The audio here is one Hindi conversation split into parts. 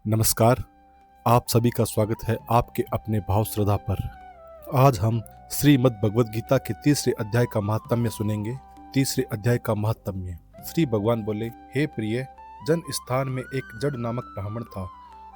नमस्कार। आप सभी का स्वागत है आपके अपने भाव श्रद्धा पर। आज हम श्रीमद् भगवद गीता के तीसरे अध्याय का महात्म्य सुनेंगे। तीसरे अध्याय का महात्म्य। श्री भगवान बोले, हे प्रिय, जन स्थान में एक जड़ नामक ब्राह्मण था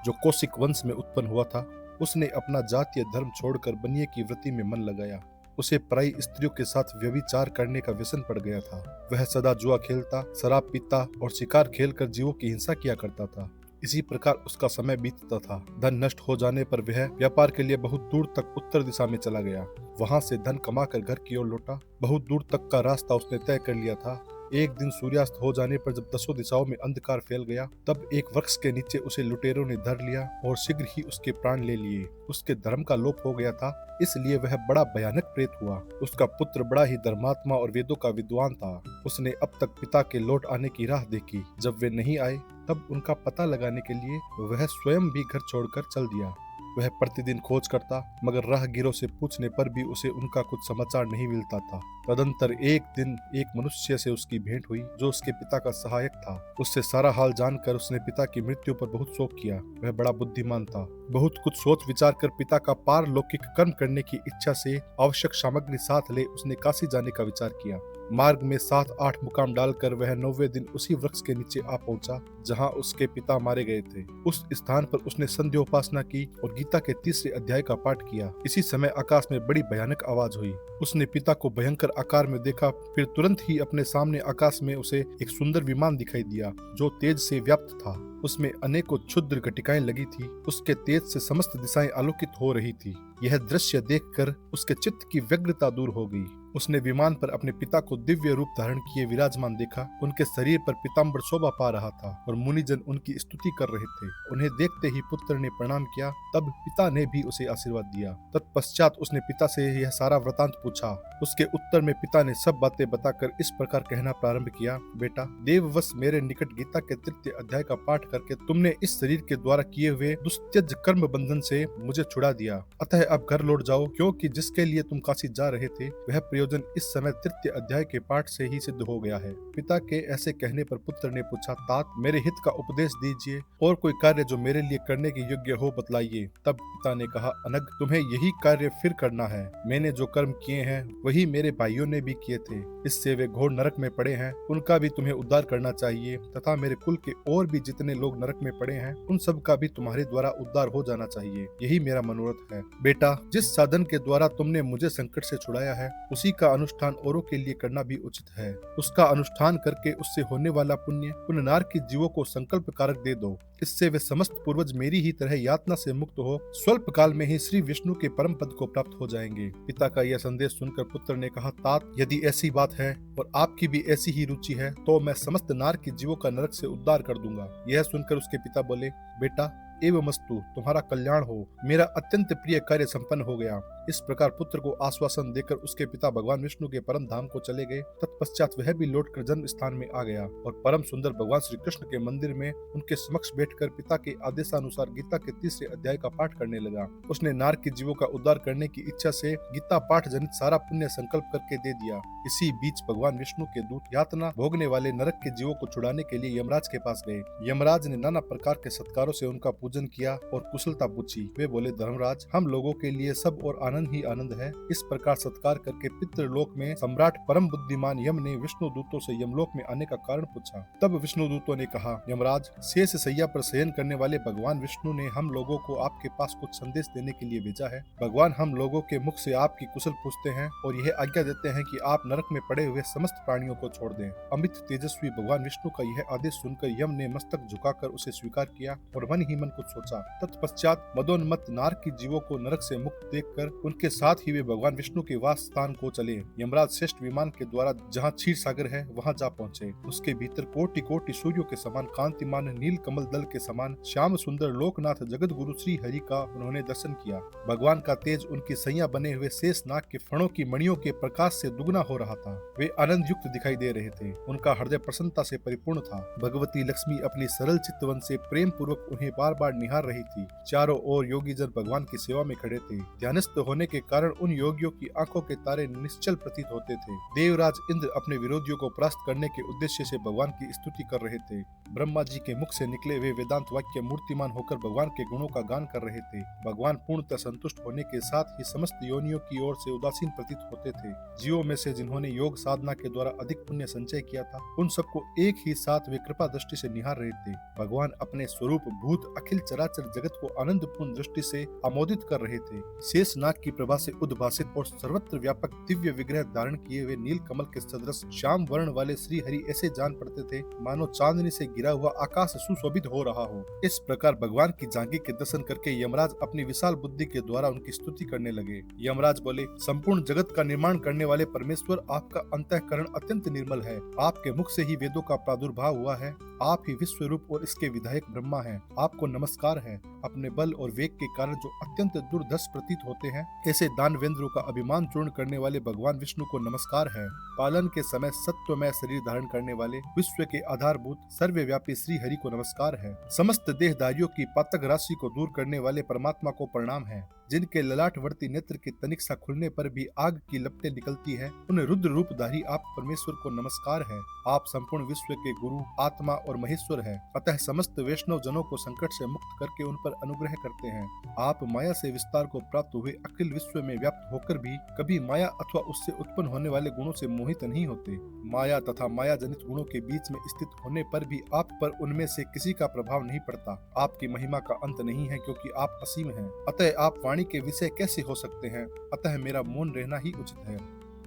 जो कौशिक वंश में उत्पन्न हुआ था। उसने अपना जातीय धर्म छोड़कर बनिए की वृत्ति में मन लगाया। उसे पराई स्त्रियों के साथ व्यभिचार करने का व्यसन पड़ गया था। वह सदा जुआ खेलता, शराब पीता और शिकार खेलकर जीवों की हिंसा किया करता था। इसी प्रकार उसका समय बीतता था। धन नष्ट हो जाने पर वह व्यापार के लिए बहुत दूर तक उत्तर दिशा में चला गया। वहां से धन कमाकर घर की ओर लौटा। बहुत दूर तक का रास्ता उसने तय कर लिया था। एक दिन सूर्यास्त हो जाने पर जब दसों दिशाओं में अंधकार फैल गया, तब एक वृक्ष के नीचे उसे लुटेरों ने धर लिया और शीघ्र ही उसके प्राण ले लिए। उसके धर्म का लोप हो गया था, इसलिए वह बड़ा भयानक प्रेत हुआ। उसका पुत्र बड़ा ही धर्मात्मा और वेदों का विद्वान था। उसने अब तक पिता के लौट आने की राह देखी। जब वे नहीं आए, तब उनका पता लगाने के लिए वह स्वयं भी घर छोड़कर चल दिया। वह प्रतिदिन खोज करता, मगर राहगीरों से पूछने पर भी उसे उनका कुछ समाचार नहीं मिलता था। तदंतर एक दिन एक मनुष्य से उसकी भेंट हुई जो उसके पिता का सहायक था। उससे सारा हाल जानकर उसने पिता की मृत्यु पर बहुत शोक किया। वह बड़ा बुद्धिमान था। बहुत कुछ सोच विचार कर पिता का पारलौकिक कर्म करने की इच्छा से आवश्यक सामग्री साथ ले उसने काशी जाने का विचार किया। मार्ग में 7-8 मुकाम डालकर वह 9वें दिन उसी वृक्ष के नीचे आ पहुंचा जहां उसके पिता मारे गए थे। उस स्थान पर उसने संध्योपासना की और गीता के तीसरे अध्याय का पाठ किया। इसी समय आकाश में बड़ी भयानक आवाज हुई। उसने पिता को भयंकर आकार में देखा। फिर तुरंत ही अपने सामने आकाश में उसे एक सुंदर विमान दिखाई दिया जो तेज से व्याप्त था। उसमें अनेकों क्षुद्र घटिकाएं लगी थी। उसके तेज से समस्त दिशाएं आलोकित हो रही थी। यह दृश्य देखकर उसके चित्त की व्यग्रता दूर हो गई। उसने विमान पर अपने पिता को दिव्य रूप धारण किए विराजमान देखा। उनके शरीर पर पीताम्बर शोभा पा रहा था और मुनिजन उनकी स्तुति कर रहे थे। उन्हें देखते ही पुत्र ने प्रणाम किया। तब पिता ने भी उसे आशीर्वाद दिया। तत्पश्चात उसने पिता से यह सारा वृतांत पूछा। उसके उत्तर में पिता ने सब बातें बताकर इस प्रकार कहना प्रारंभ किया, बेटा, देववश मेरे निकट गीता के तृतीय अध्याय का पाठ करके तुमने इस शरीर के द्वारा किए हुए दुस्त्यज कर्म बंधन से मुझे छुड़ा दिया। अतः अब घर लौट जाओ, क्योंकि जिसके लिए तुम काशी जा रहे थे वह प्रयोजन इस समय तृतीय अध्याय के पाठ से ही सिद्ध हो गया है। पिता के ऐसे कहने पर पुत्र ने पूछा, तात, मेरे हित का उपदेश दीजिए और कोई कार्य जो मेरे लिए करने के योग्य हो बतलाइए। तब पिता ने कहा, अनग, तुम्हें यही कार्य फिर करना है। मैंने जो कर्म किए हैं वही मेरे भाइयों ने भी किए थे। इससे वे घोर नरक में पड़े हैं, उनका भी तुम्हें उद्धार करना चाहिए, तथा मेरे कुल के और भी जितने लोग नरक में पड़े हैं उन सब का भी तुम्हारे द्वारा उद्धार हो जाना चाहिए। यही मेरा मनोरथ है। बेटा, जिस साधन के द्वारा तुमने मुझे संकट से छुड़ाया है उसी का अनुष्ठान औरों के लिए करना भी उचित है। उसका अनुष्ठान करके उससे होने वाला पुण्य उन नार के जीवों को संकल्प कारक दे दो। इससे वे समस्त पूर्वज मेरी ही तरह यातना से मुक्त हो स्वल्प काल में ही श्री विष्णु के परम पद को प्राप्त हो जाएंगे। पिता का यह संदेश सुनकर पुत्र ने कहा, तात, यदि ऐसी बात है और आपकी भी ऐसी ही रुचि है तो मैं समस्त नार के जीवों का नरक से उद्धार कर दूंगा। यह सुनकर उसके पिता बोले, बेटा, एवमस्तु, तुम्हारा कल्याण हो। मेरा अत्यंत प्रिय कार्य संपन्न हो गया। इस प्रकार पुत्र को आश्वासन देकर उसके पिता भगवान विष्णु के परम धाम को चले गए। तत्पश्चात वह भी लौटकर जन्म स्थान में आ गया और परम सुंदर भगवान श्री कृष्ण के मंदिर में उनके समक्ष बैठकर पिता के आदेशानुसार गीता के तीसरे अध्याय का पाठ करने लगा। उसने नार के जीवों का उद्धार करने की इच्छा से गीता पाठ जनित सारा पुण्य संकल्प करके दे दिया। इसी बीच भगवान विष्णु के दूत यातना भोगने वाले नरक के जीवों को छुड़ाने के लिए यमराज के पास गए। यमराज ने नाना प्रकार के सत्कारों से उनका पूजन किया और कुशलता पूछी। वे बोले, धर्मराज, हम लोगों के लिए सब और आनंद ही आनंद है। इस प्रकार सत्कार करके पितृलोक में सम्राट परम बुद्धिमान यम ने विष्णु दूतों से यमलोक में आने का कारण पूछा। तब विष्णु दूतों ने कहा, यमराज, शेष सैया पर शयन करने वाले भगवान विष्णु ने हम लोगों को आपके पास कुछ संदेश देने के लिए भेजा है। भगवान हम लोगों के मुख से आपकी कुशल पूछते हैं और यह आज्ञा देते हैं कि आप नरक में पड़े हुए समस्त प्राणियों को छोड़ दें। अमित तेजस्वी भगवान विष्णु का यह आदेश सुनकर यम ने मस्तक झुकाकर उसे स्वीकार किया और मन ही मन कुछ सोचा। तत्पश्चात मदोन्मत्त नार की जीवों को नरक से मुक्त देखकर उनके साथ ही वे भगवान विष्णु के वास स्थान को चले। यमराज श्रेष्ठ विमान के द्वारा जहाँ क्षीर सागर है वहाँ जा पहुँचे। उसके भीतर कोटि कोटि सूर्यों के समान कांतिमान नील कमल दल के समान श्याम सुंदर लोकनाथ जगत गुरु श्री हरि का उन्होंने दर्शन किया। भगवान का तेज उनकी सैया बने हुए शेष नाग के फणों की मणियों के प्रकाश से दुगना हो रहा था। वे आनंद युक्त दिखाई दे रहे थे। उनका हृदय प्रसन्नता से परिपूर्ण था। भगवती लक्ष्मी अपनी सरल चित्तवन से प्रेम पूर्वक उन्हें बार बार निहार रही थी। चारों ओर योगी जन भगवान की सेवा में खड़े थे। ध्यानस्थ होने के कारण उन योगियों की आंखों के तारे निश्चल प्रतीत होते थे। देवराज इंद्र अपने विरोधियों को परास्त करने के उद्देश्य से भगवान की स्तुति कर रहे थे। ब्रह्मा जी के मुख से निकले वे वेदांत वाक्य मूर्तिमान होकर भगवान के गुणों का गान कर रहे थे। भगवान पूर्णतः संतुष्ट होने के साथ ही समस्त योनियों की ओर से उदासीन प्रतीत होते थे। जीवों में से जिन्होंने योग साधना के द्वारा अधिक पुण्य संचय किया था, उन सबको एक ही साथ वे कृपा दृष्टि से निहार रहे थे। भगवान अपने स्वरूप भूत अखिल चराचर जगत को आनंद पूर्ण दृष्टि से आमोदित कर रहे थे। शेष नाग की प्रभा से उद्भासित और सर्वत्र व्यापक दिव्य विग्रह धारण किए हुए नील कमल के सदृश श्याम वर्ण वाले श्री हरि ऐसे जान पड़ते थे मानो चांदनी से गिरा हुआ आकाश सुशोभित हो रहा हो। इस प्रकार भगवान की झांकी के दर्शन करके यमराज अपनी विशाल बुद्धि के द्वारा उनकी स्तुति करने लगे। यमराज बोले, संपूर्ण जगत का निर्माण करने वाले परमेश्वर, आपका अंतःकरण अत्यंत निर्मल है। आपके मुख से ही वेदों का प्रादुर्भाव हुआ है। आप ही विश्व रूप और इसके विधायक ब्रह्मा हैं। आपको नमस्कार है। अपने बल और वेग के कारण जो अत्यंत दुर्धर्ष प्रतीत होते हैं, ऐसे दानवेंद्रों का अभिमान चूर्ण करने वाले भगवान विष्णु को नमस्कार है। पालन के समय सत्वमय शरीर धारण करने वाले विश्व के आधारभूत सर्वव्यापी श्री हरि को नमस्कार है। समस्त देहधारियों की पातक राशि को दूर करने वाले परमात्मा को प्रणाम है। जिनके ललाटवर्ती नेत्र के तनिक सा खुलने पर भी आग की लपटें निकलती है, उन रुद्र रूपधारी आप परमेश्वर को नमस्कार है। आप संपूर्ण विश्व के गुरु, आत्मा और महेश्वर है। अतः समस्त वैष्णव जनों को संकट से मुक्त करके उन पर अनुग्रह करते हैं। आप माया से विस्तार को प्राप्त हुए अखिल विश्व में व्याप्त होकर भी कभी माया अथवा उससे उत्पन्न होने वाले गुणों से मोहित नहीं होते। माया तथा माया जनित गुणों के बीच में स्थित होने पर भी आप पर उनमें से किसी का प्रभाव नहीं पड़ता। आपकी महिमा का अंत नहीं है, क्योंकि आप असीम हैं। अतः आप वाणी के विषय कैसे हो सकते हैं? अतः मेरा मौन रहना ही उचित है।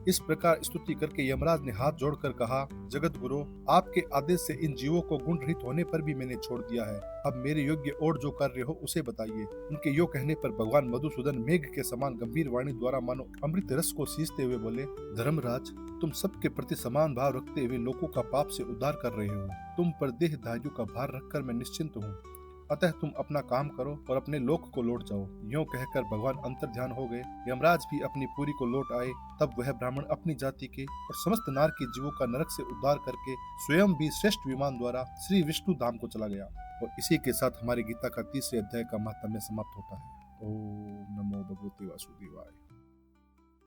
इस प्रकार स्तुति करके यमराज ने हाथ जोड़कर कहा, जगत गुरु, आपके आदेश से इन जीवों को गुण रहित होने पर भी मैंने छोड़ दिया है। अब मेरे योग्य और जो कार्य हो उसे बताइए। उनके यो कहने पर भगवान मधुसूदन मेघ के समान गंभीर वाणी द्वारा मानो अमृत रस को सींचते हुए बोले, धर्मराज, तुम सबके प्रति समान भाव रखते हुए लोगों का पाप से उद्धार कर रहे हो। तुम पर देहधारियों का भार रखकर मैं निश्चिंत हूँ। अतः तुम अपना काम करो और अपने लोक को लौट जाओ। यूं कहकर भगवान अंतर ध्यान हो गए। यमराज भी अपनी पुरी को लौट आए। तब वह ब्राह्मण अपनी जाति के और समस्त नार के जीवों का नरक से उद्धार करके स्वयं भी श्रेष्ठ विमान द्वारा श्री विष्णु धाम को चला गया। और इसी के साथ हमारी गीता का तीसरे अध्याय का महात्म्य समाप्त होता है। ओम नमो भगवते वासुदेवाय।